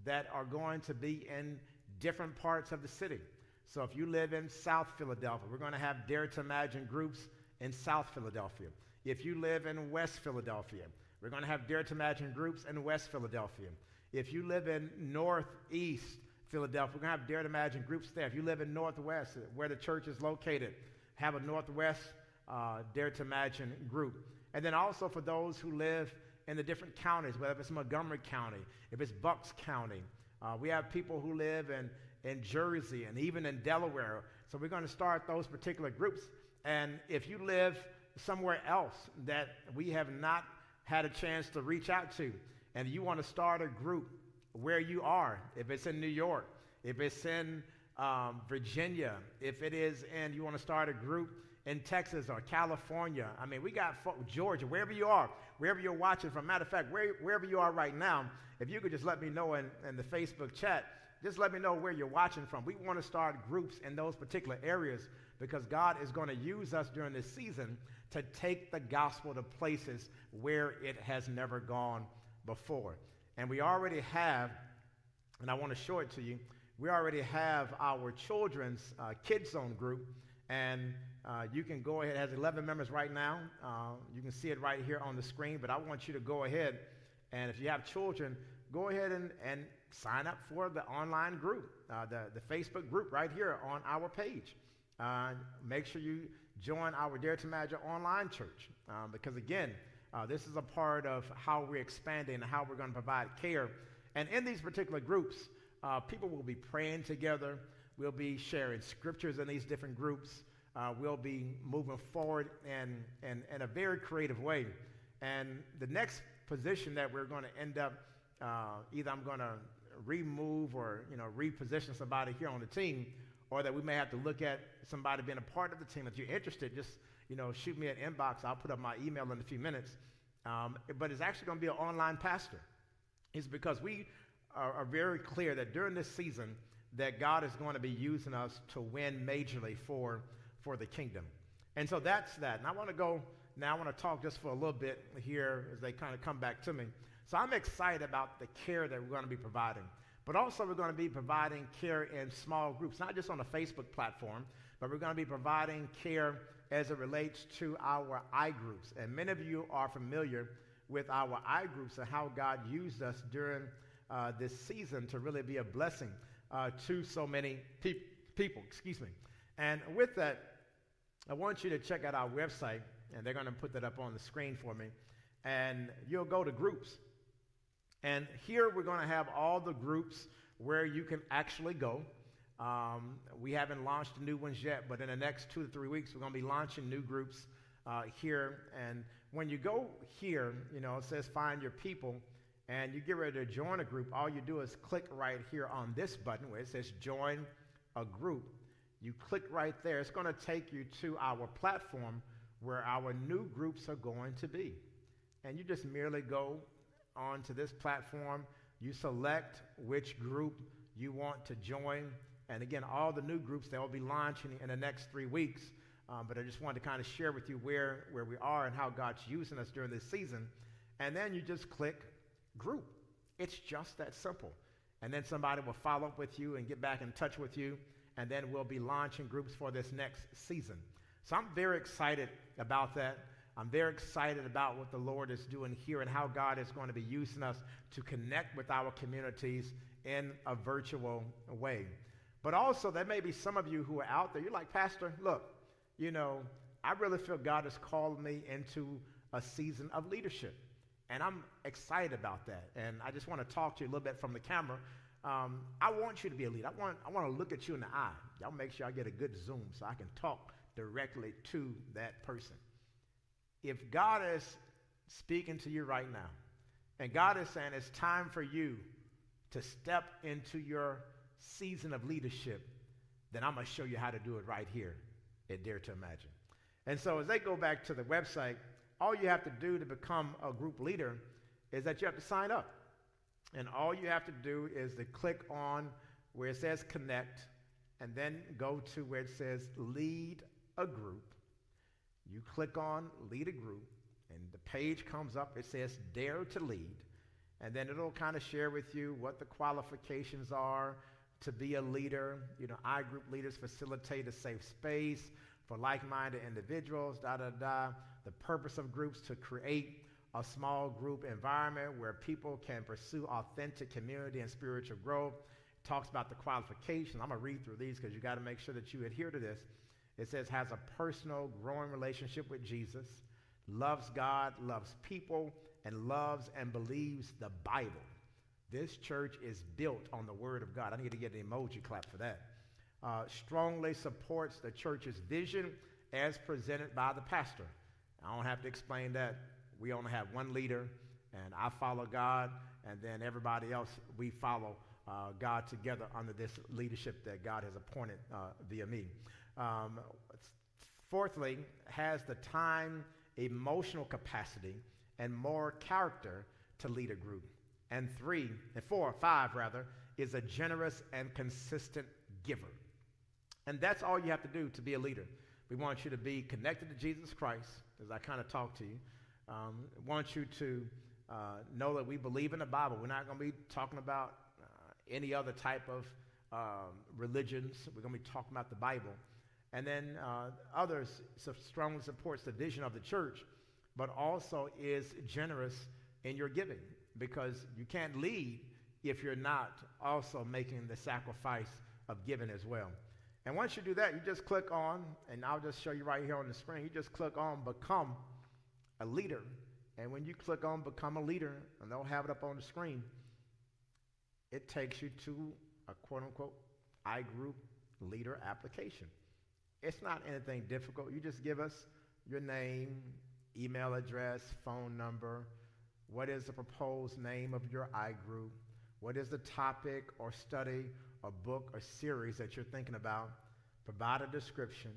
that are going to be in different parts of the city. So if you live in South Philadelphia, we're going to have Dare to Imagine groups in South Philadelphia. If you live in West Philadelphia, we're going to have Dare to Imagine groups in West Philadelphia. If you live in Northeast Philadelphia, we're going to have Dare to Imagine groups there. If you live in Northwest, where the church is located, have a Northwest Dare to Imagine group. And then also for those who live in the different counties, whether it's Montgomery County, if it's Bucks County. We have people who live in Jersey and even in Delaware. So we're going to start those particular groups. And if you live somewhere else that we have not had a chance to reach out to, and you want to start a group where you are, if it's in New York, if it's in Virginia, if it is you want to start a group in Texas or California. I mean, we got Georgia, wherever you are, wherever you're watching from. Matter of fact, wherever you are right now, if you could just let me know in the Facebook chat, just let me know where you're watching from. We want to start groups in those particular areas because God is going to use us during this season to take the gospel to places where it has never gone before. And we already have, and I want to show it to you, we already have our children's Kids Zone group. And you can go ahead. It has 11 members right now. You can see it right here on the screen, but I want you to go ahead, and if you have children, go ahead and sign up for the online group, the Facebook group right here on our page. Make sure you join our Dare to Imagine online church, because again, this is a part of how we're expanding and how we're going to provide care. And in these particular groups, people will be praying together. We'll be sharing scriptures in these different groups. We'll be moving forward in a very creative way. And the next position that we're going to end up, either I'm going to remove or reposition somebody here on the team, or that we may have to look at somebody being a part of the team. If you're interested, just shoot me an inbox. I'll put up my email in a few minutes. But it's actually going to be an online pastor. It's because we are very clear that during this season that God is going to be using us to win majorly for the kingdom. And so that's that. And I want to talk just for a little bit here as they kind of come back to me. So I'm excited about the care that we're going to be providing. But also we're going to be providing care in small groups, not just on the Facebook platform, but we're going to be providing care as it relates to our I groups. And many of you are familiar with our I groups and how God used us during this season to really be a blessing to so many people. And with that, I want you to check out our website, and they're going to put that up on the screen for me. And you'll go to groups. And here we're going to have all the groups where you can actually go. We haven't launched new ones yet, but in the next 2 to 3 weeks, we're going to be launching new groups here. And when you go here, it says find your people, and you get ready to join a group. All you do is click right here on this button where it says join a group. You click right there. It's going to take you to our platform where our new groups are going to be. And you just merely go onto this platform. You select which group you want to join. And again, all the new groups that will be launching in the next 3 weeks. But I just wanted to kind of share with you where we are and how God's using us during this season. And then you just click group. It's just that simple. And then somebody will follow up with you and get back in touch with you. And then we'll be launching groups for this next season. So I'm very excited about that. I'm very excited about what the Lord is doing here and how God is going to be using us to connect with our communities in a virtual way. But also, there may be some of you who are out there. You're like, Pastor, look, I really feel God has called me into a season of leadership. And I'm excited about that. And I just want to talk to you a little bit from the camera. I want you to be a leader. I want to look at you in the eye. Y'all make sure I get a good zoom so I can talk directly to that person. If God is speaking to you right now, and God is saying it's time for you to step into your season of leadership, then I'm going to show you how to do it right here at Dare to Imagine. And so as they go back to the website, all you have to do to become a group leader is that you have to sign up. And all you have to do is to click on where it says connect, and then go to where it says lead a group. You click on lead a group, and the page comes up. It says dare to lead. And then it'll kind of share with you what the qualifications are to be a leader. I group leaders facilitate a safe space for like-minded individuals, The purpose of groups to create a small group environment where people can pursue authentic community and spiritual growth. It talks about the qualifications. I'm going to read through these because you got to make sure that you adhere to this. It says, has a personal, growing relationship with Jesus, loves God, loves people, and loves and believes the Bible. This church is built on the Word of God. I need to get an emoji clap for that. Strongly supports the church's vision as presented by the pastor. I don't have to explain that. We only have one leader, and I follow God, and then everybody else, we follow God together under this leadership that God has appointed via me. Fourthly, has the time, emotional capacity, and moral character to lead a group. And five, is a generous and consistent giver. And that's all you have to do to be a leader. We want you to be connected to Jesus Christ, as I kind of talk to you. Want you to know that we believe in the Bible. We're not going to be talking about any other type of religions. We're going to be talking about the Bible. and then others strongly supports the vision of the church, but also is generous in your giving, because you can't lead if you're not also making the sacrifice of giving as well. And once you do that, you just click on, and I'll just show you right here on the screen, you just click on Become a Leader. And when you click on Become a Leader, and they'll have it up on the screen, it takes you to a quote-unquote iGroup leader application. It's not anything difficult. You just give us your name, email address, phone number, what is the proposed name of your iGroup, what is the topic or study or book or series that you're thinking about, provide a description,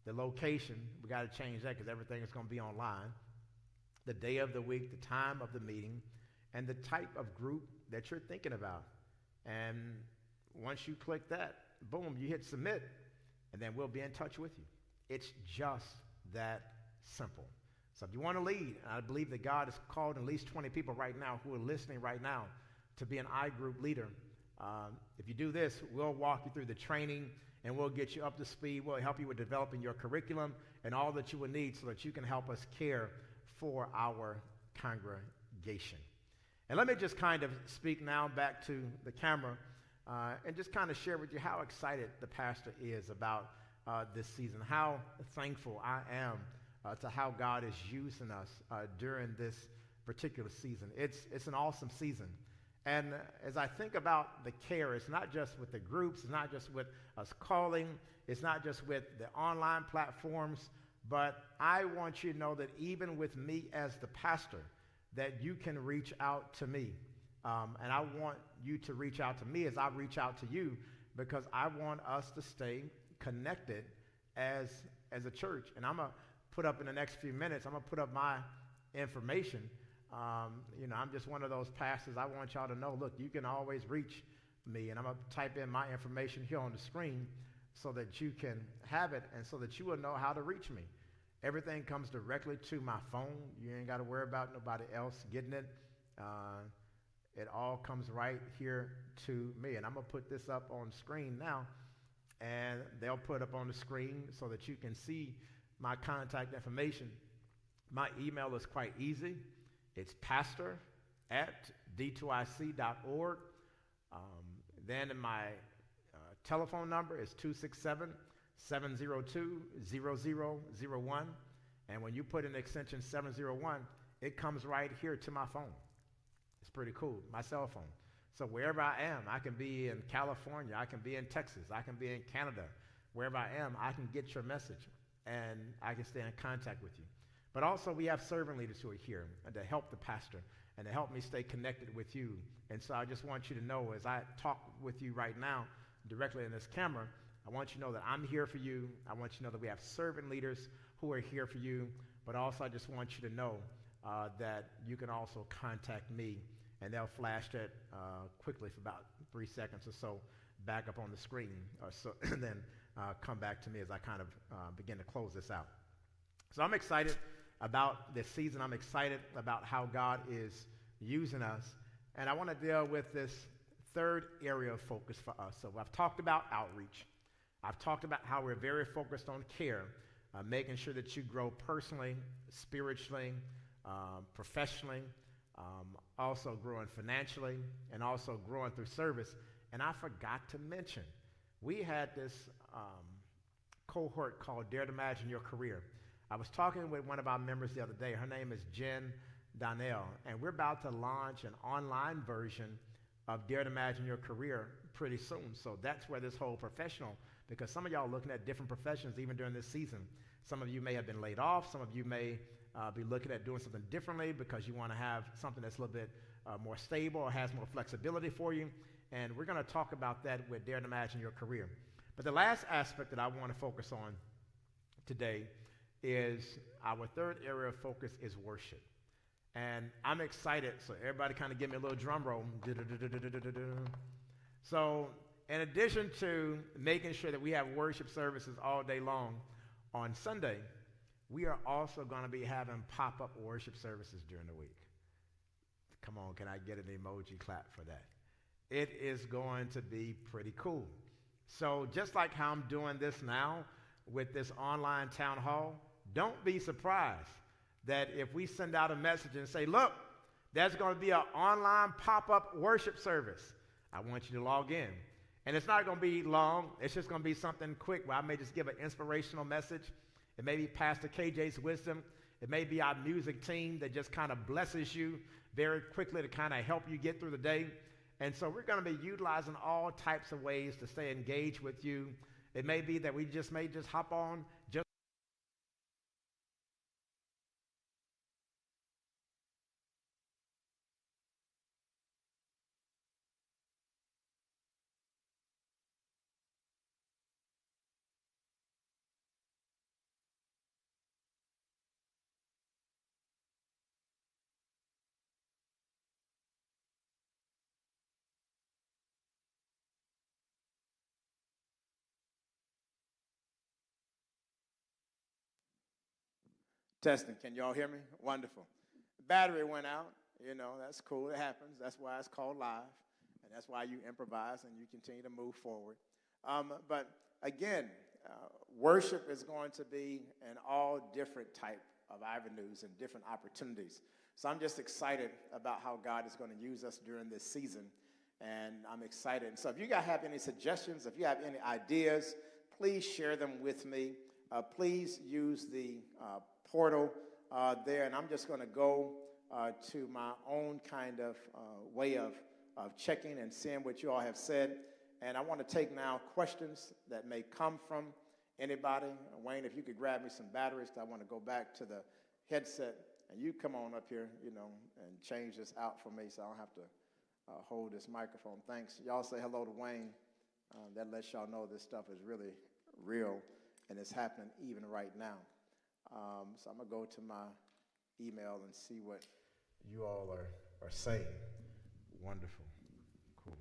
the location, we got to change that because everything is going to be online, the day of the week, the time of the meeting, and the type of group that you're thinking about. And once you click that, boom, you hit submit, and then we'll be in touch with you. It's just that simple. So if you want to lead, I believe that God has called at least 20 people right now who are listening right now to be an iGroup leader. If you do this, we'll walk you through the training, and we'll get you up to speed. We'll help you with developing your curriculum and all that you will need so that you can help us care for our congregation. And let me just kind of speak now back to the camera and just kind of share with you how excited the pastor is about this season, how thankful I am to how God is using us during this particular season. It's an awesome season. And as I think about the care, it's not just with the groups, it's not just with us calling, it's not just with the online platforms, but I want you to know that even with me as the pastor, that you can reach out to me. And I want you to reach out to me as I reach out to you, because I want us to stay connected as a church. And I'm going to put up in the next few minutes, I'm going to put up my information. I'm just one of those pastors. I want y'all to know, look, you can always reach me. And I'm going to type in my information here on the screen so that you can have it and so that you will know how to reach me. Everything comes directly to my phone. You ain't got to worry about nobody else getting it. It all comes right here to me. And I'm going to put this up on screen now. And they'll put up on the screen so that you can see my contact information. My email is quite easy. It's pastor@d2ic.org. Then my telephone number is 267-702-0001. And when you put in extension 701, it comes right here to my phone. It's pretty cool, my cell phone. So wherever I am, I can be in California, I can be in Texas, I can be in Canada. Wherever I am, I can get your message, and I can stay in contact with you. But also, we have servant leaders who are here to help the pastor and to help me stay connected with you. And so I just want you to know, as I talk with you right now, directly in this camera, I want you to know that I'm here for you. I want you to know that we have servant leaders who are here for you. But also, I just want you to know that you can also contact me, and they'll flash that quickly for about 3 seconds or so back up on the screen, and then come back to me as I kind of begin to close this out. So I'm excited about this season. I'm excited about how God is using us. And I want to deal with this third area of focus for us. So I've talked about outreach. I've talked about how we're very focused on care, making sure that you grow personally, spiritually, professionally, also growing financially, and also growing through service. And I forgot to mention, we had this cohort called Dare to Imagine Your Career. I was talking with one of our members the other day. Her name is Jen Donnell, and we're about to launch an online version of Dare to Imagine Your Career pretty soon. So that's where this whole professional, because some of y'all are looking at different professions even during this season. Some of you may have been laid off. Some of you may be looking at doing something differently because you want to have something that's a little bit more stable or has more flexibility for you. And we're going to talk about that with Dare to Imagine Your Career. But the last aspect that I want to focus on today is our third area of focus is worship. And I'm excited, so everybody kind of give me a little drum roll. So in addition to making sure that we have worship services all day long, on Sunday, we are also going to be having pop-up worship services during the week. Come on, can I get an emoji clap for that? It is going to be pretty cool. So just like how I'm doing this now, with this online town hall, don't be surprised that if we send out a message and say, look, there's going to be an online pop-up worship service. I want you to log in. And it's not going to be long. It's just going to be something quick where I may just give an inspirational message. It may be Pastor KJ's wisdom. It may be our music team that just kind of blesses you very quickly to kind of help you get through the day. And so we're going to be utilizing all types of ways to stay engaged with you. It may be that we may just hop on just testing. Can y'all hear me? Wonderful. Battery went out. That's cool. It happens. That's why it's called live. And that's why you improvise and you continue to move forward. But again, worship is going to be in all different type of avenues and different opportunities. So I'm just excited about how God is going to use us during this season. And I'm excited. And so if you guys have any suggestions, if you have any ideas, please share them with me. Please use the portal there. And I'm just going to go to my own kind of way of checking and seeing what you all have said. And I want to take now questions that may come from anybody. Wayne, if you could grab me some batteries, I want to go back to the headset. And you come on up here, and change this out for me so I don't have to hold this microphone. Thanks. Y'all say hello to Wayne. That lets y'all know this stuff is really real, and it's happening even right now. So I'm going to go to my email and see what you all are saying. Wonderful. Cool.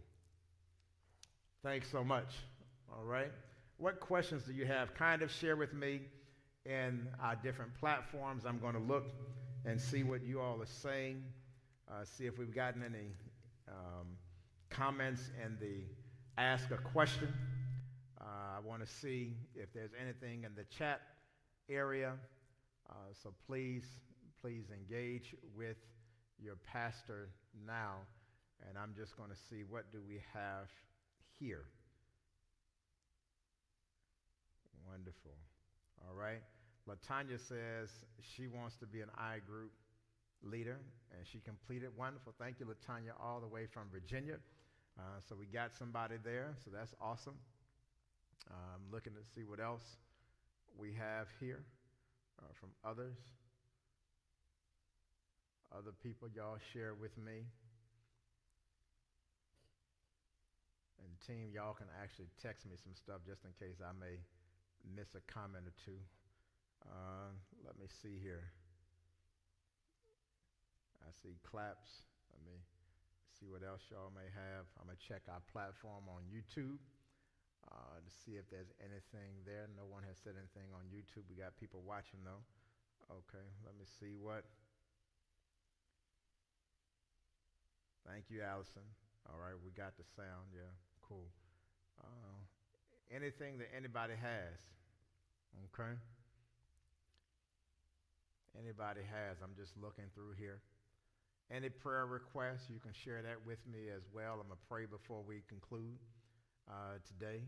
Thanks so much. All right. What questions do you have? Kind of share with me in our different platforms. I'm going to look and see what you all are saying, see if we've gotten any comments in the ask a question. I want to see if there's anything in the chat area. So please engage with your pastor now. And I'm just going to see what do we have here. Wonderful. All right. LaTanya says she wants to be an I group leader, and she completed. Wonderful. Thank you, LaTanya, all the way from Virginia. So we got somebody there, so that's awesome. I'm looking to see what else we have here from others. Other people, y'all share with me. And team, y'all can actually text me some stuff just in case I may miss a comment or two. Let me see here. I see claps. Let me see what else y'all may have. I'm going to check our platform on YouTube to see if there's anything there. No one has said anything on YouTube. We got people watching, though. Okay, let me see what. Thank you, Allison. All right, we got the sound. Yeah, cool. Anything that anybody has. Okay. Anybody has. I'm just looking through here. Any prayer requests, you can share that with me as well. I'm going to pray before we conclude today.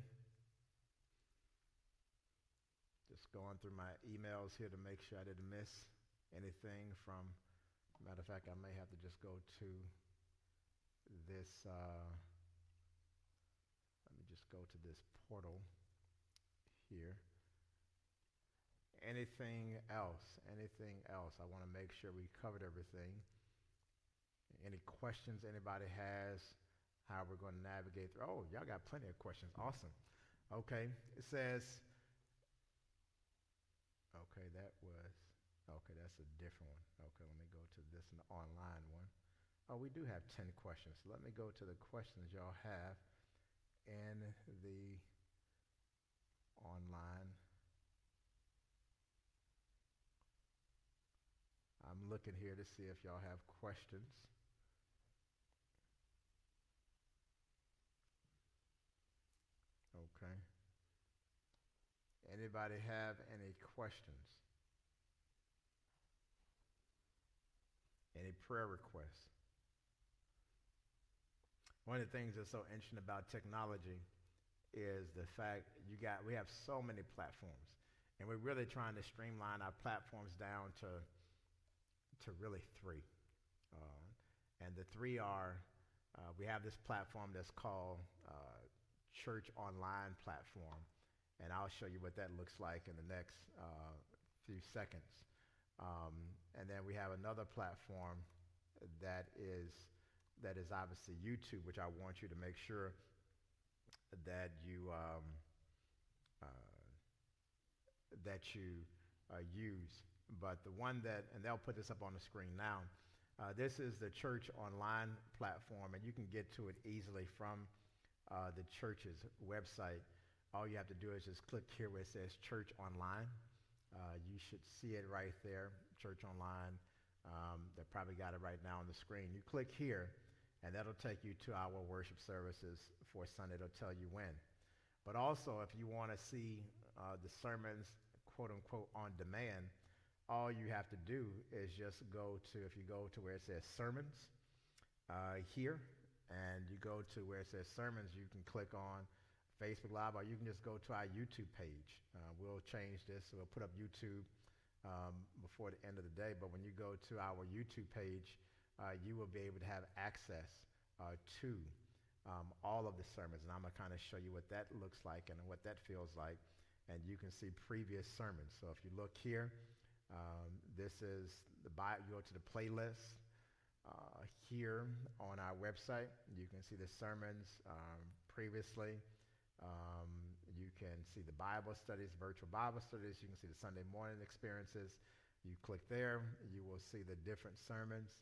Just going through my emails here to make sure I didn't miss anything from, matter of fact, I may have to just go to this, let me just go to this portal here. Anything else? I want to make sure we covered everything. Any questions anybody has, how we're going to navigate through. Oh, y'all got plenty of questions. Awesome. Okay. It says, okay, that's a different one. Okay, let me go to this online one. Oh, we do have 10 questions. So let me go to the questions y'all have in the online. I'm looking here to see if y'all have questions. Okay. Anybody have any questions? Any prayer requests? One of the things that's so interesting about technology is the fact we have so many platforms, and we're really trying to streamline our platforms down to really three. And the three are, we have this platform that's called Church Online Platform, and I'll show you what that looks like in the next few seconds. And then we have another platform that is obviously YouTube, which I want you to make sure that you use. But the one and they'll put this up on the screen now. This is the Church Online platform, and you can get to it easily from the church's website. All you have to do is just click here where it says Church Online. You should see it right there, Church Online. They probably got it right now on the screen. You click here, and that'll take you to our worship services for Sunday. It'll tell you when. But also, if you want to see the sermons, quote unquote, on demand, all you have to do is just if you go to where it says sermons here, and you go to where it says sermons, you can click on Facebook Live, or you can just go to our YouTube page. We'll change this, so we'll put up YouTube before the end of the day, but when you go to our YouTube page, you will be able to have access to all of the sermons, and I'm going to kind of show you what that looks like and what that feels like, and you can see previous sermons. So if you look here, this is the Bible. You go to the playlist here on our website. You can see the sermons previously. You can see the Bible studies, virtual Bible studies. You can see the Sunday morning experiences. You click there, you will see the different sermons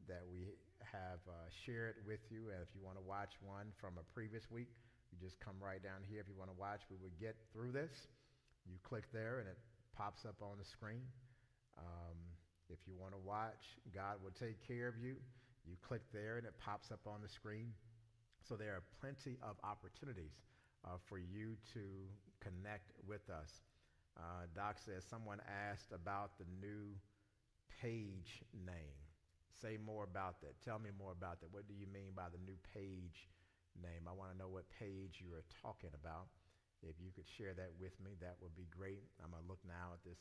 that we have shared with you. And if you want to watch one from a previous week, you just come right down here. If you want to watch, we would get through this. You click there, and it pops up on the screen. If you want to watch, God Will Take Care of You, you click there, and it pops up on the screen. So there are plenty of opportunities for you to connect with us. Doc says someone asked about the new page name. Say more about that. Tell me more about that. What do you mean by the new page name? I want to know what page you are talking about. If you could share that with me, that would be great. I'm going to look now at this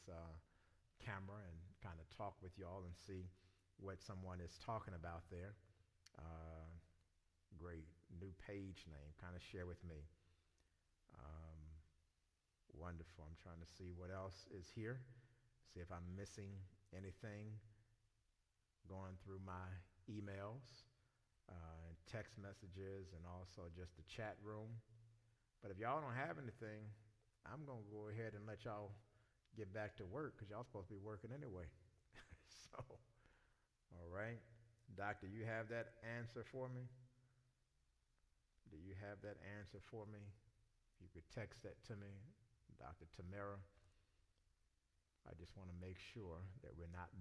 camera and kind of talk with you all and see what someone is talking about there. Great. New page name. Kind of share with me. Wonderful. I'm trying to see what else is here. See if I'm missing anything. Going through my emails and text messages and also just the chat room. But if y'all don't have anything, I'm going to go ahead and let y'all get back to work because y'all supposed to be working anyway. So, all right. Doctor, you have that answer for me? Do you have that answer for me? If you could text that to me, Dr. Tamara. I just want to make sure that we're not missing